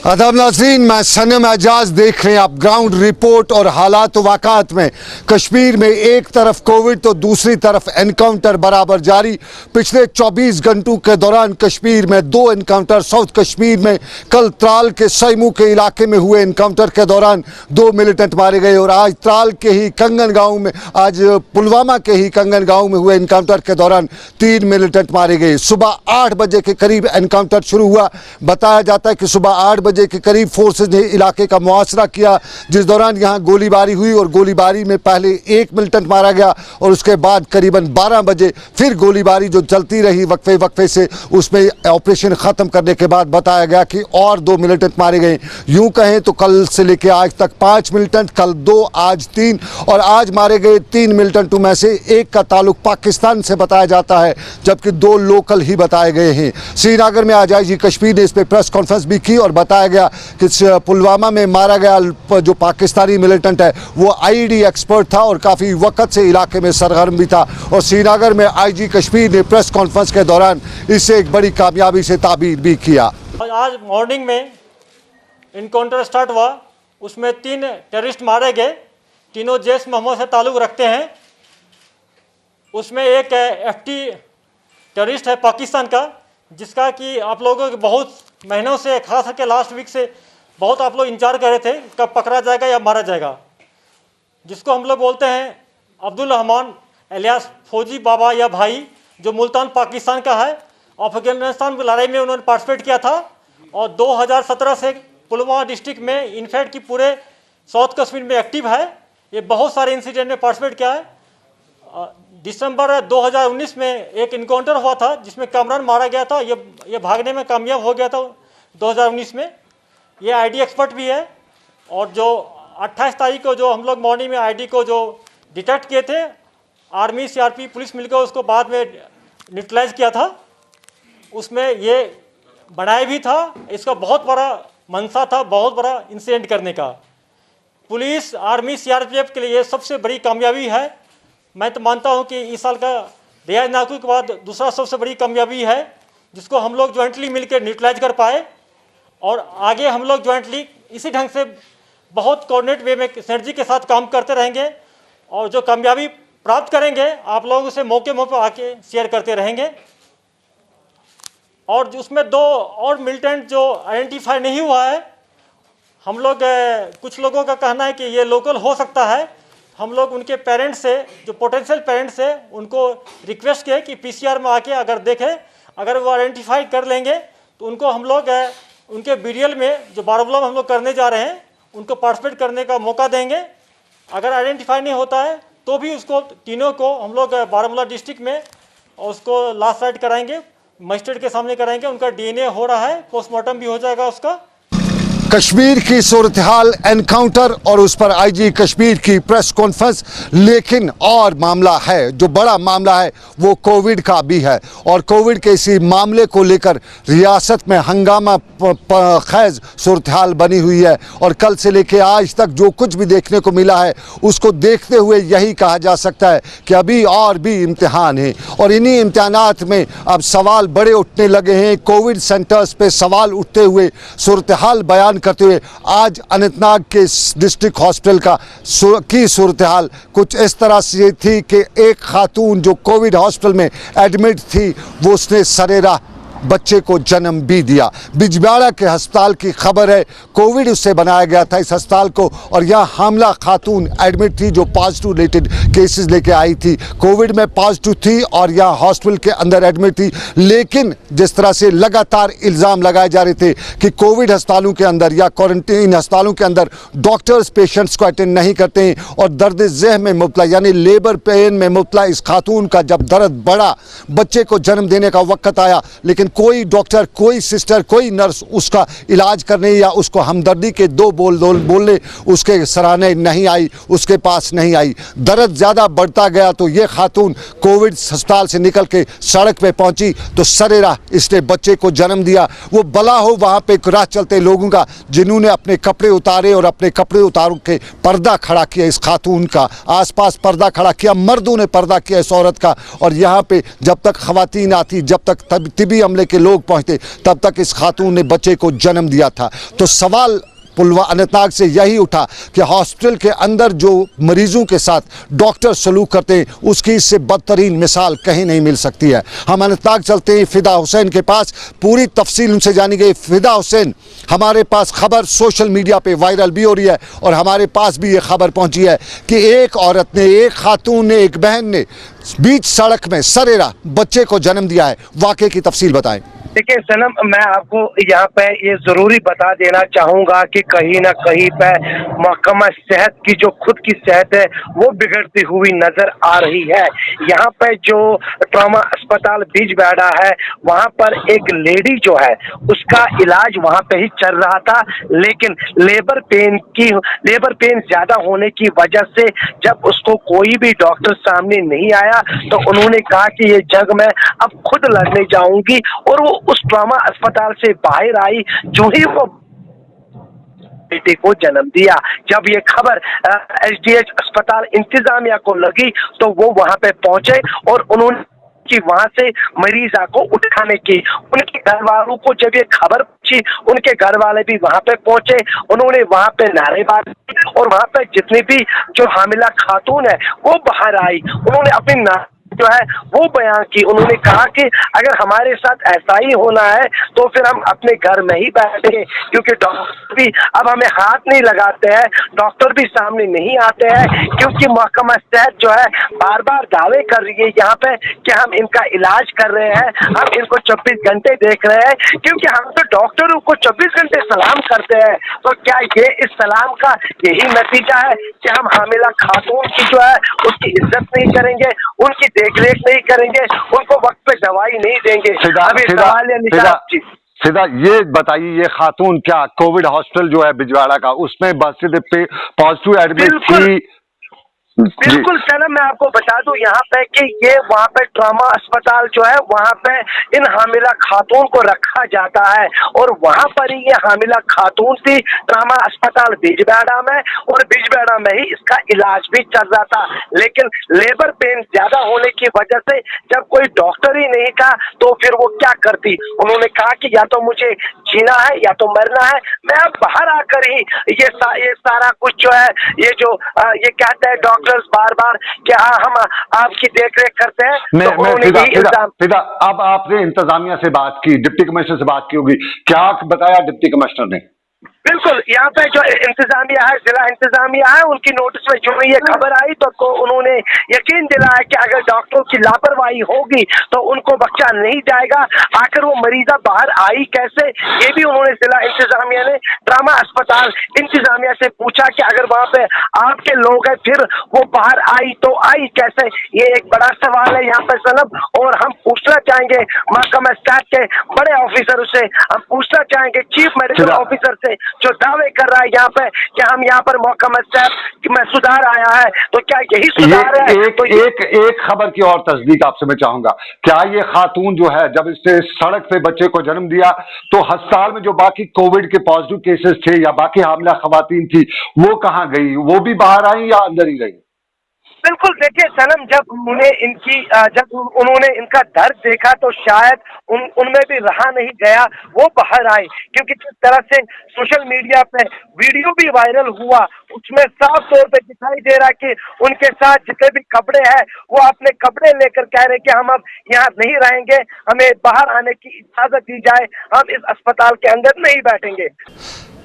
आदाब नाज़रीन, मैं सनम एजाज देख रहे हैं आप ग्राउंड रिपोर्ट और हालात वाक़ात में। कश्मीर में एक तरफ कोविड तो दूसरी तरफ एनकाउंटर बराबर जारी। पिछले 24 घंटों के दौरान कश्मीर में 2 एनकाउंटर, साउथ कश्मीर में कल त्राल के सैमू के इलाके में हुए एनकाउंटर के दौरान 2 मिलिटेंट मारे गए और आज त्राल के ही कंगन गाँव में, आज पुलवामा के ही कंगन गाँव में हुए एनकाउंटर के दौरान 3 मिलिटेंट मारे गए। सुबह 8 बजे के करीब एनकाउंटर शुरू हुआ। बताया जाता है कि सुबह 8 बजे के करीब फोर्सेज ने इलाके का मुआसरा किया, जिस दौरान यहां गोलीबारी हुई और गोलीबारी में पहले 1 मिलिटेंट मारा गया और उसके बाद करीबन 12 बजे फिर गोलीबारी जो चलती रही वक्फे से, उसमें ऑपरेशन ख़त्म करने के बाद बताया गया कि और 2 मिलिटेंट मारे गए। यूं कहें तो कल से लेकर आज तक 5 मिलिटेंट, कल 2, आज 3 और आज मारे गए 3 मिलिटेंटों में से एक का ताल्लुक पाकिस्तान से बताया जाता है, जबकि 2 लोकल ही बताए गए हैं। श्रीनगर में आज आईजी कश्मीर ने इस पर प्रेस कॉन्फ्रेंस भी की और बताया गया कि पुलवामा में मारा गया जो पाकिस्तानी मिलिटेंट है वो आईडी एक्सपर्ट था और काफ़ी वक्त से इलाके में सरगर्म भी था। और श्रीनगर में आईजी कश्मीर ने प्रेस कॉन्फ्रेंस के दौरान इससे एक बड़ी कामयाबी से ताबीर भी किया। आज मॉर्निंग में इनकाउंटर स्टार्ट हुआ, उसमें 3 टेररिस्ट मारे गए। तीनों जैश मोहम्मद से ताल्लुक़ रखते हैं। उसमें एक एफटी टेररिस्ट है पाकिस्तान का, जिसका कि आप लोगों के बहुत महीनों से, खास करके लास्ट वीक से बहुत आप लोग इंतजार कर रहे थे कब पकड़ा जाएगा या मारा जाएगा, जिसको हम लोग बोलते हैं अब्दुल रहमान एलियास फौजी बाबा या भाई, जो मुल्तान पाकिस्तान का है। अफगानिस्तान की लड़ाई में उन्होंने पार्टिसिपेट किया था और 2017 से पुलवामा डिस्ट्रिक्ट में, इनफैक्ट कि पूरे साउथ कश्मीर में एक्टिव है। ये बहुत सारे इंसिडेंट में पार्टिसिपेट किया है। दिसंबर 2019 में एक इनकाउंटर हुआ था जिसमें कामरान मारा गया था। ये भागने में कामयाब हो गया था 2019 में। ये आईडी एक्सपर्ट भी है। और जो 28 तारीख को जो हम लोग मॉर्निंग में आईडी को जो डिटेक्ट किए थे, आर्मी सीआरपी पुलिस मिलकर उसको बाद में न्यूट्रलाइज किया था। उसमें ये बनाया भी था, इसका बहुत बड़ा मंशा था, बहुत बड़ा इंसिडेंट करने का। पुलिस, आर्मी, सीआरपीएफ के लिए ये सबसे बड़ी कामयाबी है। मैं तो मानता हूं कि इस साल का रियाज नाकू के बाद दूसरा सबसे बड़ी कामयाबी है, जिसको हम लोग ज्वाइंटली मिलकर न्यूट्रलाइज कर पाए। और आगे हम लोग ज्वाइंटली इसी ढंग से बहुत कोऑर्डिनेट वे में सिनर्जी के साथ काम करते रहेंगे और जो कामयाबी प्राप्त करेंगे आप लोगों से मौके पर आके शेयर करते रहेंगे। और उसमें 2 और मिलिटेंट जो आइडेंटिफाई नहीं हुआ है, हम लोग कुछ लोगों का कहना है कि ये लोकल हो सकता है। हम लोग उनके पेरेंट्स से, जो पोटेंशियल पेरेंट्स है, उनको रिक्वेस्ट किए कि पीसीआर में आके अगर देखें, अगर वो आइडेंटिफाई कर लेंगे तो उनको हम लोग उनके बीरियल में जो बारामूला में हम लोग करने जा रहे हैं उनको पार्टिसिपेट करने का मौका देंगे। अगर आइडेंटिफाई नहीं होता है तो भी उसको तीनों को हम लोग बारामूला डिस्ट्रिक्ट में उसको लास्ट राइट कराएंगे, मजिस्ट्रेट के सामने कराएंगे। उनका डीएनए हो रहा है, पोस्टमार्टम भी हो जाएगा उसका। कश्मीर की सूरत हाल, एनकाउंटर और उस पर आईजी कश्मीर की प्रेस कॉन्फ्रेंस। लेकिन और मामला है, जो बड़ा मामला है वो कोविड का भी है और कोविड के इसी मामले को लेकर रियासत में हंगामा खैज सूरत हाल बनी हुई है। और कल से लेकर आज तक जो कुछ भी देखने को मिला है उसको देखते हुए यही कहा जा सकता है कि अभी और भी इम्तिहान हैं और इन्हीं इम्तिहानात में अब सवाल बड़े उठने लगे हैं। कोविड सेंटर्स पे सवाल उठते हुए सूरत हाल बयान करते हुए आज अनंतनाग के डिस्ट्रिक्ट हॉस्पिटल की सूरत हाल कुछ इस तरह से थी कि एक खातून जो कोविड हॉस्पिटल में एडमिट थी वो उसने सरेराह बच्चे को जन्म भी दिया। बिजबिहाड़ा के अस्पताल की खबर है, कोविड उससे बनाया गया था इस अस्पताल को और यह हामला खातून एडमिट थी जो पॉजिटिव रिलेटेड केसेस लेके आई थी, कोविड में पॉजिटिव थी और यह हॉस्पिटल के अंदर एडमिट थी। लेकिन जिस तरह से लगातार इल्ज़ाम लगाए जा रहे थे कि कोविड अस्पतालों के अंदर या क्वारंटीन अस्पतालों के अंदर डॉक्टर्स पेशेंट्स को अटेंड नहीं करते हैं और दर्द ज़ेह में मुब्तला यानी लेबर पेन में मुब्तला इस खातून का जब दर्द बढ़ा, बच्चे को जन्म देने का वक्त आया, लेकिन कोई डॉक्टर, कोई सिस्टर, कोई नर्स उसका इलाज करने या उसको हमदर्दी के 2 बोलने उसके सराहने नहीं आई, उसके पास नहीं आई। दर्द ज़्यादा बढ़ता गया तो ये खातून कोविड अस्पताल से निकल के सड़क पे पहुंची तो सरेराह इसने बच्चे को जन्म दिया। वो भला हो वहाँ पे राह चलते लोगों का जिन्होंने अपने कपड़े उतारे और अपने कपड़े उतार के पर्दा खड़ा किया इस खातून का, आसपास पर्दा खड़ा किया, मर्दों ने पर्दा किया इस औरत का। और यहाँ पे जब तक खवातीन आती, जब तक तिबी अमले मामले के लोग पहुंचते तब तक इस खातून ने बच्चे को जन्म दिया था। तो सवाल अनंतनाग से यही उठा कि हॉस्पिटल के अंदर जो मरीजों के साथ डॉक्टर सलूक करते हैं उसकी इससे बदतरीन मिसाल कहीं नहीं मिल सकती है। हम अनंतनाग चलते हैं फिदा हुसैन के पास, पूरी तफसील उनसे जानी गई। फिदा हुसैन, हमारे पास खबर सोशल मीडिया पे वायरल भी हो रही है और हमारे पास भी ये खबर पहुंची है कि एक औरत ने, एक खातून ने, एक बहन ने बीच सड़क में सरेरा बच्चे को जन्म दिया है। वाकई की तफसील बताएं। देखिए सनम, मैं आपको यहाँ पे ये जरूरी बता देना चाहूंगा कि कहीं ना कहीं पे महकमा सेहत की जो खुद की सेहत है वो बिगड़ती हुई नजर आ रही है। यहाँ पे जो ट्रॉमा अस्पताल बिजबेड़ा है वहाँ पर एक लेडी जो है उसका इलाज वहाँ पे ही चल रहा था, लेकिन लेबर पेन ज्यादा होने की वजह से जब उसको कोई भी डॉक्टर सामने नहीं आया तो उन्होंने कहा कि ये जंग मैं अब खुद लड़ने जाऊंगी, और वो उस ट्रॉमा अस्पताल से बाहर आई। जो ही वो बेटे को जन्म दिया, जब ये खबर एसडीएच अस्पताल इंतजामिया को लगी तो वो वहां पे पहुंचे और उन्होंने कि वहां से मरीजा को उठाने की, उनके घर वालों को जब ये खबर पहुंची उनके घर वाले भी वहां पे पहुंचे। उन्होंने वहां पे नारेबाजी और वहां पे जितनी भी जो हामिला खातून है वो बाहर आई, उन्होंने अपनी जो है वो बयान की। उन्होंने कहा कि अगर हमारे साथ ऐसा ही होना है तो फिर हम अपने घर में ही बैठे, क्योंकि डॉक्टर भी अब हमें हाथ नहीं लगाते हैं, डॉक्टर भी सामने नहीं आते हैं, क्योंकि महकमा सेहत जो है बार बार दावे कर रही है यहाँ पे कि हम इनका इलाज कर रहे हैं, हम इनको 24 घंटे देख रहे हैं, क्योंकि हम तो डॉक्टरों को 24 घंटे सलाम करते हैं। तो क्या ये इस सलाम का यही नतीजा है कि हम हामिला खातून की जो है उसकी इज्जत नहीं करेंगे, उनकी देखरेख नहीं करेंगे, उनको वक्त पे दवाई नहीं देंगे? सीधा ये बताइए, ये खातून क्या कोविड हॉस्पिटल जो है बिजवाड़ा का उसमें बस पे पॉजिटिव एडमिट थी? बिल्कुल सनम, मैं आपको बता दूं यहाँ पे कि ये वहाँ पे ट्रॉमा अस्पताल जो है वहाँ पे इन हामिला खातून को रखा जाता है और वहाँ पर ही ये हामिला खातून थी ट्रॉमा अस्पताल बिजबेड़ा में, और बिजबेड़ा में ही इसका इलाज भी चल रहा था। लेकिन लेबर पेन ज्यादा होने की वजह से जब कोई डॉक्टर ही नहीं था तो फिर वो क्या करती? उन्होंने कहा कि या तो मुझे जीना है या तो मरना है, मैं अब बाहर आकर ही ये सारा कुछ जो है ये जो ये कहते हैं डॉक्टर्स बार बार कि हम आपकी देखरेख करते हैं। फिदा, अब आपने इंतजामिया से बात की, डिप्टी कमिश्नर से बात की होगी, क्या बताया डिप्टी कमिश्नर ने? बिल्कुल, यहाँ पे जो इंतजामिया है, जिला इंतजामिया है, उनकी नोटिस में जो ये खबर आई तो उन्होंने यकीन दिलाया कि अगर डॉक्टरों की लापरवाही होगी तो उनको बख्शा नहीं जाएगा। आखिर वो मरीजा बाहर आई कैसे, ये भी उन्होंने जिला इंतजामिया ने ट्रॉमा अस्पताल इंतजामिया से पूछा कि अगर वहाँ पे आपके लोग हैं फिर वो बाहर आई तो आई कैसे? ये एक बड़ा सवाल है यहाँ पे सनम, और हम पूछना चाहेंगे महकमा सेहत के बड़े ऑफिसर से, हम पूछना चाहेंगे चीफ मेडिकल ऑफिसर से जो दावे कर रहा है यहाँ पे कि हम यहाँ पर महकमा सेहत में सुधार आया है, तो क्या यही सुधार है? एक खबर की और तस्दीक आपसे मैं चाहूंगा, क्या ये खातून जो है जब इसने सड़क पे बच्चे को जन्म दिया तो अस्पताल में जो बाकी कोविड के पॉजिटिव केसेस थे या बाकी हामिला खवातीन थी वो कहाँ गई? वो भी बाहर आई या अंदर ही गई? बिल्कुल, देखिए सनम, जब उन्होंने इनका दर्द देखा तो शायद उनमें भी रहा नहीं गया, वो बाहर आए, क्योंकि जिस तरह से सोशल मीडिया पे वीडियो भी वायरल हुआ उसमें साफ तौर पे दिखाई दे रहा है कि उनके साथ जितने भी कपड़े हैं वो अपने कपड़े लेकर कह रहे कि हम अब यहाँ नहीं रहेंगे, हमें बाहर आने की इजाजत दी जाए, हम इस अस्पताल के अंदर नहीं बैठेंगे।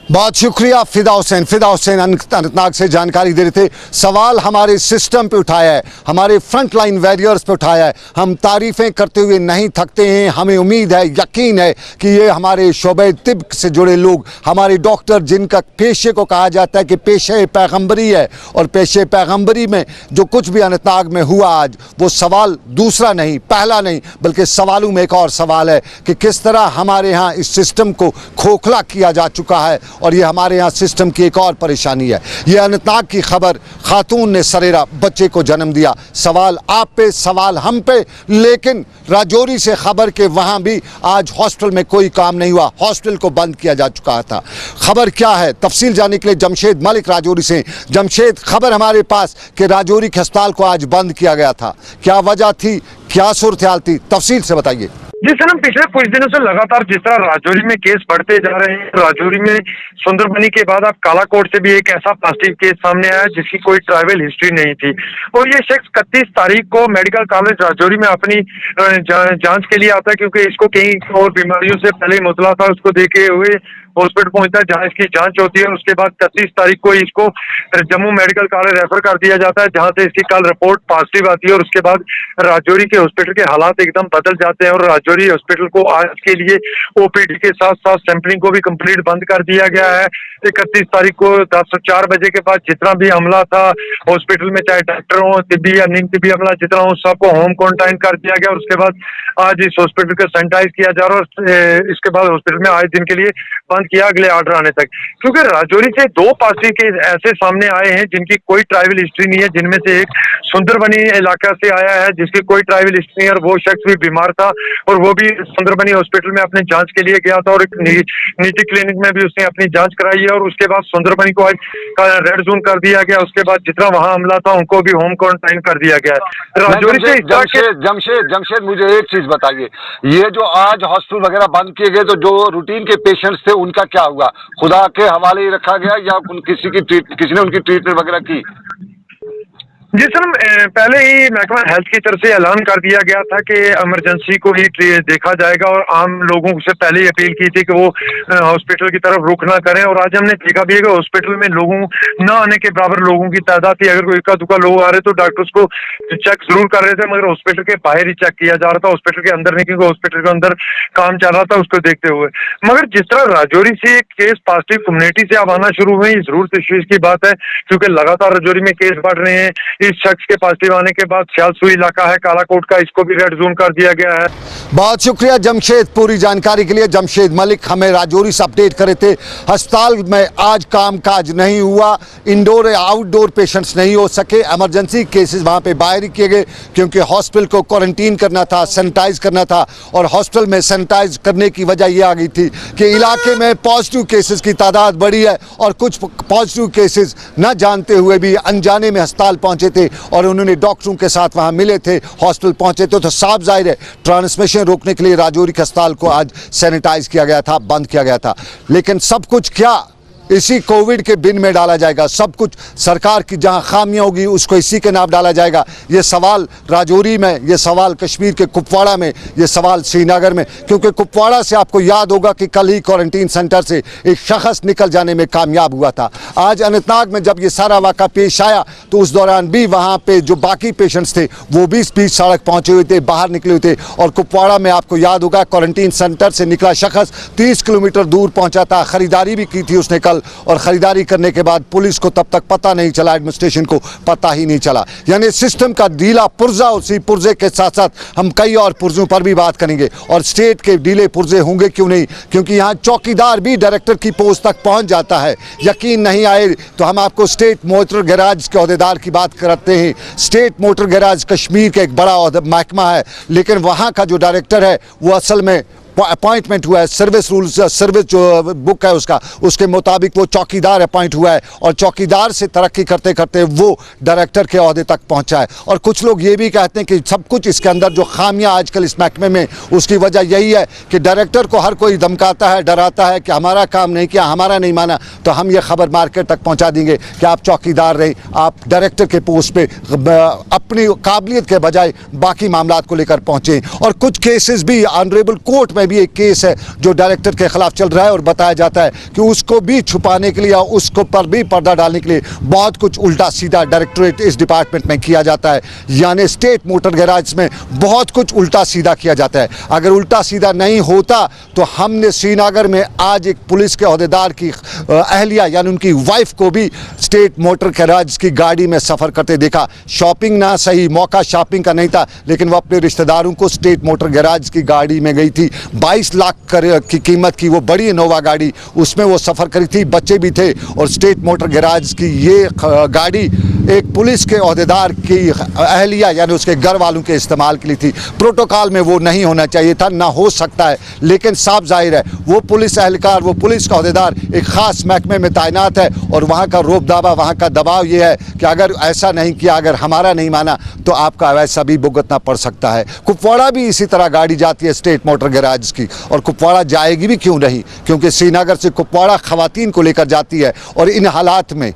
बहुत शुक्रिया फिदा हुसैन अनंतनाग से जानकारी दे रहे थे। सवाल हमारे सिस्टम पे उठाया है, हमारे फ्रंट लाइन वॉरियर्स पे उठाया है। हम तारीफ़ें करते हुए नहीं थकते हैं, हमें उम्मीद है, यकीन है कि ये हमारे शोबे तिब से जुड़े लोग, हमारे डॉक्टर जिनका पेशे को कहा जाता है कि पेशे पैगम्बरी है, और पेशे पैगम्बरी में जो कुछ भी अनंतनाग में हुआ आज, वो सवाल दूसरा नहीं, पहला नहीं, बल्कि सवालों में एक और सवाल है कि किस तरह हमारे यहाँ इस सिस्टम को खोखला किया जा चुका है, और ये हमारे यहाँ सिस्टम की एक और परेशानी है। ये अनंतनाग की खबर, खातून ने सरेरा बच्चे को जन्म दिया, सवाल आप पे, सवाल हम पे, लेकिन राजौरी से खबर के वहाँ भी आज हॉस्पिटल में कोई काम नहीं हुआ, हॉस्पिटल को बंद किया जा चुका था। खबर क्या है, तफसील जानने के लिए जमशेद मलिक राजौरी से। जमशेद, खबर हमारे पास कि राजौरी के अस्पताल को आज बंद किया गया था, क्या वजह थी, क्या सूरत हाल थी, तफसील से बताइए। जी सनम, पिछले कुछ दिनों से लगातार जिस तरह राजौरी में केस बढ़ते जा रहे हैं, राजौरी में सुंदरबनी के बाद अब कालाकोट से भी एक ऐसा पॉजिटिव केस सामने आया जिसकी कोई ट्रैवल हिस्ट्री नहीं थी और ये शख्स 31 तारीख को मेडिकल कॉलेज राजौरी में अपनी जांच के लिए आता है, क्योंकि इसको कई और बीमारियों से पहले मुतला था। उसको देखे हुए हॉस्पिटल पहुंचता है जहां इसकी जांच होती है। उसके बाद 31 तारीख को इसको जम्मू मेडिकल कॉलेज रेफर कर दिया जाता है, जहां से इसकी कल रिपोर्ट पॉजिटिव आती है और उसके बाद राजौरी के हॉस्पिटल के हालात एकदम बदल जाते हैं और राजौरी हॉस्पिटल को आज के लिए ओपीडी के साथ साथ सैंपलिंग को भी कंप्लीट बंद कर दिया गया है। 31 तारीख को 4 बजे के बाद जितना भी अमला था हॉस्पिटल में, चाहे डॉक्टर हो, तिब्बी या निम तिब्बी अमला जितना हो, सबको होम क्वारंटाइन कर दिया गया और उसके बाद आज इस हॉस्पिटल को सैनिटाइज किया जा रहा है और इसके बाद हॉस्पिटल में आज दिन के लिए बंद किया अगले ऑर्डर आने तक। क्योंकि राजौरी से 2 पॉजिटिव केस ऐसे सामने आए हैं जिनकी कोई ट्रैवल हिस्ट्री नहीं है, जिनमें से एक सुंदरबनी इलाका से आया है जिसकी कोई ट्रैवल हिस्ट्री नहीं है और वो शख्स भी बीमार था और वो भी सुंदरबनी हॉस्पिटल में अपने जांच के लिए गया था और एक निजी क्लिनिक में भी उसने अपनी जांच कराई है और उसके बाद सुंदरबनी को आज रेड जोन कर दिया गया। उसके बाद जितना वहां हमला था उनको भी होम क्वारंटाइन कर दिया गया है। राजौरी से जमशेद मुझे एक चीज बताइए, ये जो आज हॉस्पिटल वगैरह बंद किए गए तो जो रूटीन के पेशेंट्स थे उनका क्या हुआ? खुदा के हवाले ही रखा गया या किसी ने उनकी ट्रीटमेंट वगैरह की? जी सर, पहले ही महकमा हेल्थ की तरफ से ऐलान कर दिया गया था कि इमरजेंसी को ही देखा जाएगा और आम लोगों से पहले ही अपील की थी कि वो हॉस्पिटल की तरफ रुख ना करें और आज हमने देखा भी है कि हॉस्पिटल में लोगों न आने के बराबर लोगों की तादाद थी। अगर कोई इक्का दुक्का लोग आ रहे तो डॉक्टर्स को चेक जरूर कर रहे थे, मगर हॉस्पिटल के बाहर ही चेक किया जा रहा था, हॉस्पिटल के अंदर नहीं, क्योंकि हॉस्पिटल के अंदर काम चल रहा था उसको देखते हुए। मगर जिस तरह राजौरी से एक केस पॉजिटिव कम्युनिटी से अब आना शुरू हुए, जरूर तशवीश की बात है, क्योंकि लगातार राजौरी में केस बढ़ रहे हैं। इस शख्स के पॉजिटिव आने के बाद सियालसू इलाका है कालाकोट का, इसको भी रेड जोन कर दिया गया है। बहुत शुक्रिया जमशेद पूरी जानकारी के लिए। जमशेद मलिक हमें राजौरी से अपडेट करे थे। अस्पताल में आज कामकाज नहीं हुआ, इंडोर या आउटडोर पेशेंट्स नहीं हो सके, इमरजेंसी केसेस वहां पे बाहर ही किए गए क्योंकि हॉस्पिटल को क्वारंटीन करना था, सैनिटाइज करना था और हॉस्पिटल में सैनिटाइज करने की वजह यह आ गई थी कि इलाके में पॉजिटिव केसेस की तादाद बढ़ी है और कुछ पॉजिटिव केसेस न जानते हुए भी अनजाने में अस्पताल पहुंचे थे और उन्होंने डॉक्टरों के साथ वहां मिले थे, हॉस्पिटल पहुंचे थे। तो साफ जाहिर है ट्रांसमिशन रोकने के लिए राजौरी के अस्पताल को आज सैनिटाइज किया गया था, बंद किया गया था। लेकिन सब कुछ क्या इसी कोविड के बिन में डाला जाएगा? सब कुछ सरकार की जहां खामियां होगी उसको इसी के नाम डाला जाएगा? ये सवाल राजौरी में, ये सवाल कश्मीर के कुपवाड़ा में, ये सवाल श्रीनगर में, क्योंकि कुपवाड़ा से आपको याद होगा कि कल ही क्वारंटीन सेंटर से एक शख्स निकल जाने में कामयाब हुआ था। आज अनंतनाग में जब ये सारा वाक़ा पेश आया तो उस दौरान भी वहाँ पे जो बाकी पेशेंट्स थे वो भी बीच सड़क पहुँचे हुए थे, बाहर निकले हुए थे। और कुपवाड़ा में आपको याद होगा क्वारंटीन सेंटर से निकला शख्स 30 किलोमीटर दूर पहुँचा था, ख़रीदारी भी की थी उसने कल, और ख़रीदारी करने के बाद पुलिस को तब तक पता नहीं चला, एडमिनिस्ट्रेशन को पता ही नहीं चला। यानी सिस्टम का ढीला पुर्जा, उसी पुर्जे के साथ साथ हम कई और पुर्जों पर भी बात करेंगे। और स्टेट के ढीले पुर्जे होंगे क्यों नहीं, क्योंकि यहाँ चौकीदार भी डायरेक्टर की पोस्ट तक पहुँच जाता है। यकीन नहीं आए तो हम आपको स्टेट मोटर गैराज के अहदेदार की बात करते हैं। स्टेट मोटर गैराज कश्मीर का एक बड़ा महकमा है, लेकिन वहाँ का जो डायरेक्टर है वो असल में अपॉइंटमेंट हुआ है, सर्विस रूल्स, सर्विस जो बुक है उसका, उसके मुताबिक वो चौकीदार अपॉइंट हुआ है और चौकीदार से तरक्की करते करते वो डायरेक्टर के ओहदे तक पहुंचा है। और कुछ लोग ये भी कहते हैं कि सब कुछ इसके अंदर जो खामियां आजकल इस महकमे में, उसकी वजह यही है कि डायरेक्टर को हर कोई धमकाता है, डराता है कि हमारा काम नहीं किया, हमारा नहीं माना तो हम ये खबर मार्केट तक पहुँचा देंगे कि आप चौकीदार रहे, आप डायरेक्टर के पोस्ट पर अपनी काबिलियत के बजाय बाकी मामला को लेकर पहुँचे। और कुछ केसेस भी ऑनरेबल कोर्ट में भी एक केस है जो डायरेक्टर के खिलाफ चल रहा है और बताया जाता है कि उसको भी छुपाने के लिए, उसको पर भी पर्दा डालने के लिए बहुत कुछ उल्टा सीधा डायरेक्टरेट इस डिपार्टमेंट में किया जाता है। यानी स्टेट मोटर गैराज में बहुत कुछ उल्टा सीधा किया जाता है। अगर उल्टा सीधा नहीं होता तो हमने श्रीनगर में आज एक पुलिस के ओहदेदार की अहलिया यानी उनकी वाइफ को भी स्टेट मोटर गैराज की गाड़ी में सफ़र करते देखा। शॉपिंग ना सही, मौका शॉपिंग का नहीं था, लेकिन वो अपने रिश्तेदारों को स्टेट मोटर गैराज की गाड़ी में गई थी। 22 लाख की कीमत की वो बड़ी इनोवा गाड़ी, उसमें वो सफ़र करी थी, बच्चे भी थे। और स्टेट मोटर गैराज की ये गाड़ी एक पुलिस के ओहदेदार की अहलिया यानी उसके घर वालों के इस्तेमाल के लिए थी। प्रोटोकॉल में वो नहीं होना चाहिए था, ना हो सकता है, लेकिन साफ जाहिर है वो पुलिस एहलकार, वो पुलिस का ओहदेदार एक ख़ास महकमे में तैनात है और वहाँ का रोब दावा, वहाँ का दबाव ये है कि अगर ऐसा नहीं किया, अगर हमारा नहीं माना तो आपका वैसा भी भुगतना पड़ सकता है। कुपवाड़ा भी इसी तरह गाड़ी जाती है स्टेट मोटर गैराज की, और कुपवाड़ा जाएगी भी क्यों नहीं, क्योंकि श्रीनगर से कुपवाड़ा खवातीन को लेकर जाती है और इन हालात में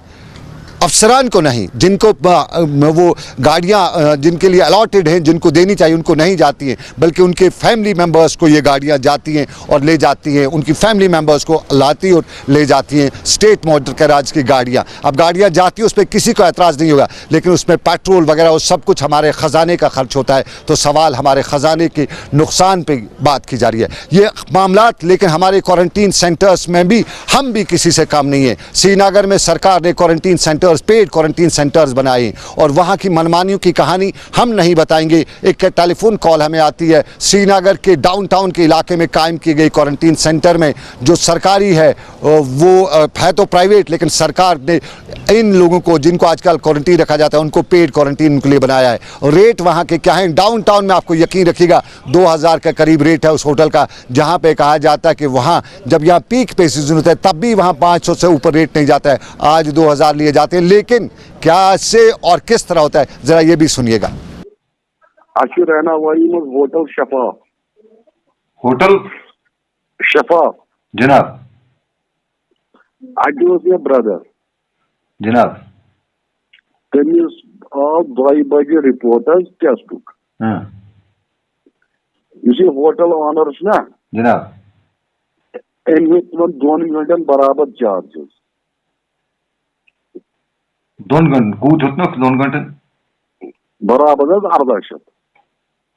अफसरान को नहीं, जिनको वो गाड़ियाँ जिनके लिए अलॉटेड हैं, जिनको देनी चाहिए, उनको नहीं जाती हैं, बल्कि उनके फैमिली मेंबर्स को ये गाड़ियाँ जाती हैं और ले जाती हैं, उनकी फैमिली मेंबर्स को लाती और ले जाती हैं स्टेट मोटर गैराज की गाड़ियाँ। अब गाड़ियाँ जाती हैं, उस पर किसी को एतराज़ नहीं होगा, लेकिन उसमें पेट्रोल वगैरह वो सब कुछ हमारे ख़जाने का खर्च होता है, तो सवाल हमारे ख़जाने के नुकसान पर बात की जा रही है। ये मामलात, लेकिन हमारे क्वारंटीन सेंटर्स में भी हम भी किसी से कम नहीं है। श्रीनगर में सरकार ने quarantine centre, paid quarantine centres बनाए और वहां की मनमानियों की कहानी हम नहीं बताएंगे। एक टेलीफोन कॉल हमें आती है श्रीनगर के डाउनटाउन के इलाके में कायम की गई क्वारंटीन सेंटर में, जो सरकारी है वो है तो प्राइवेट, लेकिन सरकार ने इन लोगों को जिनको आजकल क्वारंटीन रखा जाता है उनको पेड क्वारंटीन के लिए बनाया है। और रेट वहाँ के क्या है, डाउनटाउन में आपको यकीन रखिएगा 2000 के करीब रेट है उस होटल का, जहाँ पे कहा जाता है कि वहाँ जब यहाँ पीक पे सीजन होता है तब भी वहाँ 500 से ऊपर रेट नहीं जाता है, आज 2000 लिए जाते हैं। लेकिन क्या से और किस तरह होता है जरा ये भी सुनिएगा। रहना वाली होटल शफा, होटल शफा जनाब, अटे ब्रदर जनाब, तमिस आव 2 बजे रिपोर्ट टेस्ट होटल ऑनर ना जनाब, अमे 2 घंटन बराबर चार्जेस 2 घंटे कूत होत ना 2 घंटन बराबर 1800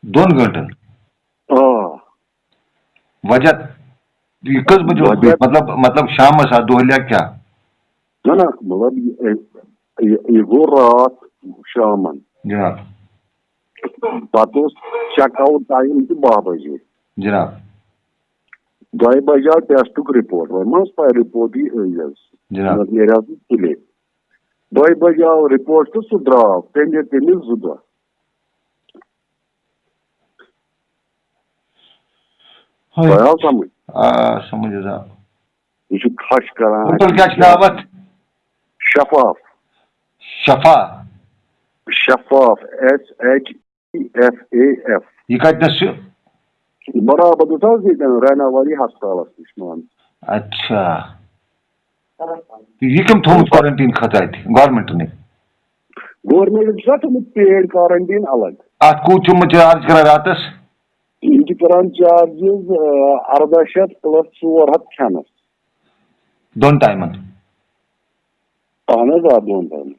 2 घंटन वजह कस बजे मतलब शाम दोहलिया क्या ना मतलब ये गो रात शामन जनाब, पे चेकआउट टाइम 12 बजे जनाब, 2 बजे टेस्ट रिपोर्ट वह पे रिपोर्ट ही जनाब, नेरा तुले 2 बजे आव रिपोर्ट तो सह द्राव तमिस 2 दह आव समझ समझ जनाब। यह खश कर होटल क्या नावत शफाफ शफा शफाफ SHEFAF यह कतनस बराबर रहना वाली हस्पताल मान। अच्छा यह कम थोमुत क्वारंटीन खत गवर्नमेंट ने थोमुत पेड क्वारंटीन अलग अत कूत चार्ज कर रातस कर चार्जेस 1800 प्लस 400 खानस 2 टाइमन अहन 2 टाइम।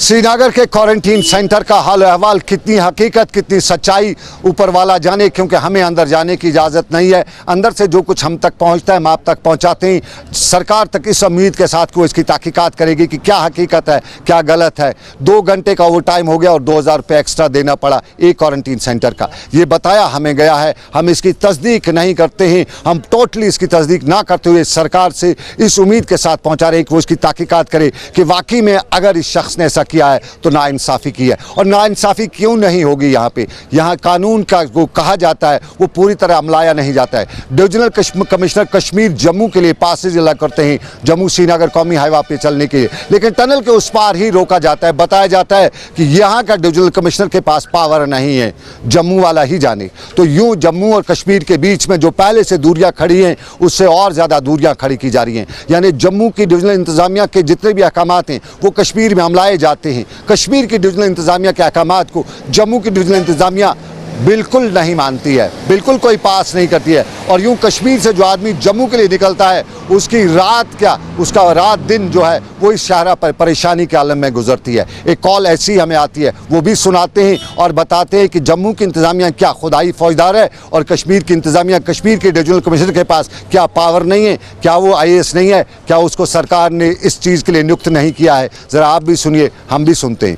श्रीनगर के क्वारंटीन सेंटर का हाल अहवाल कितनी हकीकत कितनी सच्चाई ऊपर वाला जाने, क्योंकि हमें अंदर जाने की इजाज़त नहीं है। अंदर से जो कुछ हम तक पहुंचता है हम आप तक पहुंचाते हैं। सरकार तक इस उम्मीद के साथ को इसकी तहकीकात करेगी कि क्या हकीकत है क्या गलत है। 2 घंटे का ओवर टाइम हो गया और 2000 रुपये एक्स्ट्रा देना पड़ा एक क्वारंटीन सेंटर का, ये बताया हमें गया है। हम इसकी तस्दीक नहीं करते हैं, हम टोटली इसकी तस्दीक ना करते हुए सरकार से इस उम्मीद के साथ पहुँचा रहे हैं कि वो इसकी तहकीकात करे कि वाकई में अगर इस शख्स ने ऐसा किया है तो नाइंसाफी की है। और नाइंसाफी क्यों नहीं होगी, यहाँ पे यहाँ कानून का वो कहा जाता है वो पूरी तरह अमलाया नहीं जाता है। डिविजनल कमिश्नर कश्मीर जम्मू के लिए पासेज अलग करते हैं जम्मू श्रीनगर कौमी हाईवे पे चलने के लिए, लेकिन टनल के उस पार ही रोका जाता है। बताया जाता है कि यहाँ का डिविजनल कमिश्नर के पास पावर नहीं है, जम्मू वाला ही जाने। तो यूं जम्मू और कश्मीर के बीच में जो पहले से दूरियां खड़ी हैं उससे और ज़्यादा दूरियां खड़ी की जा रही हैं। यानी जम्मू की डिविजनल इंतजामिया के जितने भी अहकामात हैं वो कश्मीर में अमलाए जाते हैं। कश्मीर की डिविजनल इंतजामिया के अहकामात को जम्मू की डिविजनल इंतजामिया बिल्कुल नहीं मानती है, बिल्कुल कोई पास नहीं करती है। और यूं कश्मीर से जो आदमी जम्मू के लिए निकलता है उसकी रात क्या, उसका रात दिन जो है वो इस शाहरा पर परेशानी के आलम में गुजरती है। एक कॉल ऐसी हमें आती है, वो भी सुनाते हैं और बताते हैं कि जम्मू की इंतजामिया क्या खुदाई फौजदार है और कश्मीर की इंतजामिया, कश्मीर के डिविजनल कमिश्नर के पास क्या पावर नहीं है, क्या वो IAS नहीं है, क्या उसको सरकार ने इस चीज़ के लिए नियुक्त नहीं किया है। ज़रा आप भी सुनिए, हम भी सुनते हैं।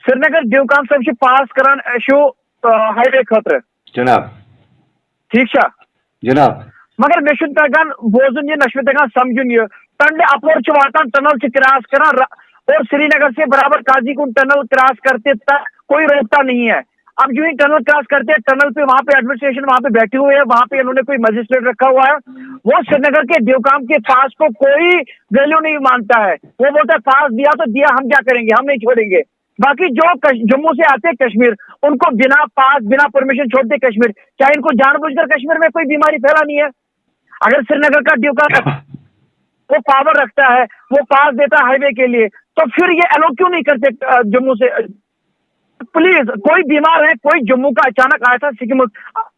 श्रीनगर दिवकाम साहब पास करान हाईवे खतर जनाब, ठीक जनाब, मगर मे तगान बोजन यह मे तगान समझुन यह तंडे अपोर वातान टनल से क्रॉस करा और श्रीनगर से बराबर काजीकुंड टनल क्रॉस करते तक कोई रोकता नहीं है। अब जो ही टनल क्रॉस करते हैं, टनल पे वहां पे एडमिनिस्ट्रेशन वहां पे बैठे हुए है, वहां पे इन्होंने कोई मजिस्ट्रेट रखा हुआ है, वो श्रीनगर के देवकाम के पास को कोई वैल्यू नहीं मानता है। वो बोलता है पास दिया तो दिया, हम क्या करेंगे, हम नहीं छोड़ेंगे। बाकी जो जम्मू से आते हैं कश्मीर, उनको बिना पास बिना परमिशन छोड़ते कश्मीर, क्या इनको जानबूझकर कश्मीर में कोई बीमारी फैलानी है? अगर श्रीनगर का देवकाम वो पावर रखता है, वो पास देता है हाईवे के लिए, तो फिर ये अलो क्यों नहीं करते जम्मू से? प्लीज, कोई बीमार है, कोई जम्मू का अचानक आया था सिक्किम,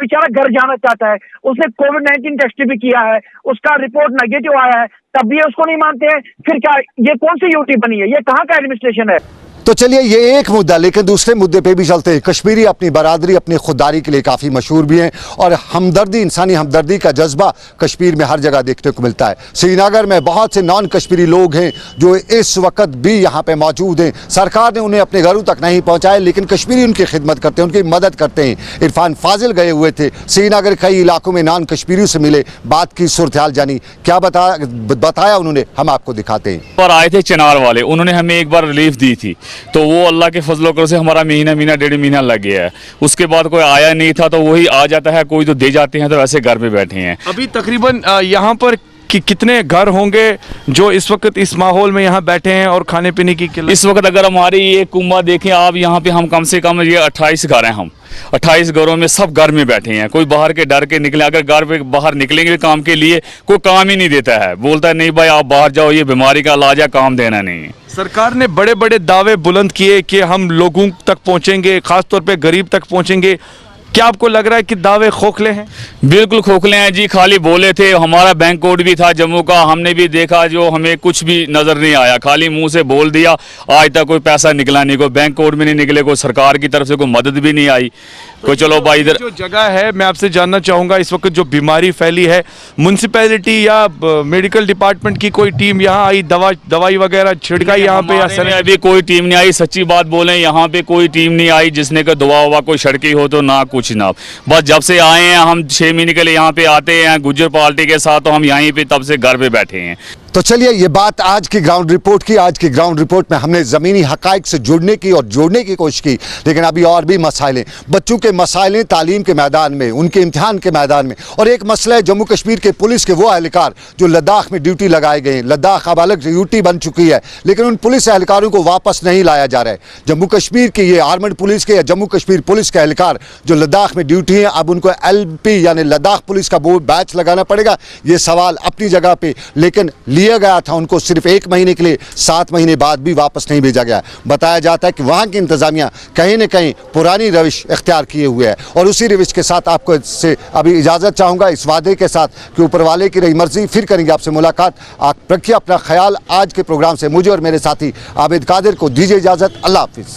बेचारा घर जाना चाहता है, उसने कोविड-19 टेस्ट भी किया है, उसका रिपोर्ट नेगेटिव आया है, तब भी उसको नहीं मानते हैं। फिर क्या ये कौन सी यूटी बनी है? ये कहाँ का एडमिनिस्ट्रेशन है? तो चलिए ये एक मुद्दा, लेकिन दूसरे मुद्दे पे भी चलते हैं। कश्मीरी अपनी बरादरी, अपनी खुददारी के लिए काफ़ी मशहूर भी हैं और हमदर्दी, इंसानी हमदर्दी का जज्बा कश्मीर में हर जगह देखने को मिलता है। श्रीनगर में बहुत से नॉन कश्मीरी लोग हैं जो इस वक्त भी यहाँ पे मौजूद हैं। सरकार ने उन्हें अपने घरों तक नहीं पहुँचाया, लेकिन कश्मीरी उनकी खिदमत करते हैं, उनकी मदद करते हैं। इरफान फाजिल गए हुए थे श्रीनगर, कई इलाकों में नॉन कश्मीरियों से मिले, बात की सूरत हाल जानी, क्या बताया उन्होंने, हम आपको दिखाते हैं। और आए थे चिनार वाले, उन्होंने हमें एक बार रिलीफ दी थी, तो वो अल्लाह के फजलो कर से हमारा महीना 1.5 महीना लग गया है। उसके बाद कोई आया नहीं था, तो वही आ जाता है, कोई तो दे जाते हैं, तो ऐसे घर पे बैठे हैं। अभी तकरीबन यहाँ पर कितने घर होंगे जो इस वक्त इस माहौल में यहाँ बैठे हैं और खाने पीने की किल्लत? इस वक्त अगर हमारी ये कुंबा देखें आप, यहाँ पे हम कम से कम ये 28 घर हैं। हम 28 घरों में सब घर में बैठे हैं, कोई बाहर के डर के निकले। अगर घर पे बाहर निकलेंगे काम के लिए, कोई काम ही नहीं देता है, बोलता है नहीं भाई आप बाहर जाओ, ये बीमारी का इलाज है, काम देना नहीं है। सरकार ने बड़े बड़े दावे बुलंद किए कि हम लोगों तक पहुँचेंगे, खासतौर पर गरीब तक पहुँचेंगे। क्या आपको लग रहा है कि दावे खोखले हैं? बिल्कुल खोखले हैं जी, खाली बोले थे। हमारा बैंक कोड भी था जम्मू का, हमने भी देखा, जो हमें कुछ भी नजर नहीं आया, खाली मुंह से बोल दिया, आज तक कोई पैसा निकला नहीं, कोई बैंक कोड में नहीं निकले, कोई सरकार की तरफ से कोई मदद भी नहीं आई। कोई चलो भाई इधर जो जगह है, मैं आपसे जानना चाहूँगा, इस वक्त जो बीमारी फैली है, म्यूनसिपैलिटी या मेडिकल डिपार्टमेंट की कोई टीम यहाँ आई, दवाई वगैरह छिड़काई यहाँ पे? या अभी कोई टीम नहीं आई, सच्ची बात बोले, यहाँ पे कोई टीम नहीं आई जिसने का दुआ हुआ कोई सड़की हो तो ना कुछ ना। बस जब से आए हैं हम 6 महीने के लिए यहाँ पे आते हैं गुज्जर पार्टी के साथ, तो हम यहीं पे तब से घर पे बैठे हैं। तो चलिए ये बात आज की ग्राउंड रिपोर्ट की। आज की ग्राउंड रिपोर्ट में हमने ज़मीनी हक़ाइक़ से जुड़ने की और जोड़ने की कोशिश की, लेकिन अभी और भी मसाइल हैं, बच्चों के मसाइल हैं तालीम के मैदान में, उनके इम्तिहान के मैदान में। और एक मसला है जम्मू कश्मीर के पुलिस के वो एहलकार जो लद्दाख में ड्यूटी लगाए गए हैं। लद्दाख अब अलग ड्यूटी बन चुकी है, लेकिन उन पुलिस एहलकारों को वापस नहीं लाया जा रहा है। जम्मू कश्मीर के ये आर्मड पुलिस के या जम्मू कश्मीर पुलिस के एहलकार जो लद्दाख में ड्यूटी हैं, अब उनको LP यानी लद्दाख पुलिस का वो बैच लगाना पड़ेगा। ये सवाल अपनी जगह पर, लेकिन लिया गया था उनको सिर्फ 1 महीने के लिए, 7 महीने बाद भी वापस नहीं भेजा गया। बताया जाता है कि वहाँ की इंतजामिया कहीं न कहीं पुरानी रविश इख्तियार किए हुए है। और उसी रविश के साथ आपको इससे अभी इजाज़त चाहूँगा, इस वादे के साथ कि ऊपर वाले की रही मर्जी, फिर करेंगे आपसे मुलाकात। आप रखिए अपना ख्याल। आज के प्रोग्राम से मुझे और मेरे साथी आबिद कादिर को दीजिए इजाज़त। अल्लाह हाफिज़।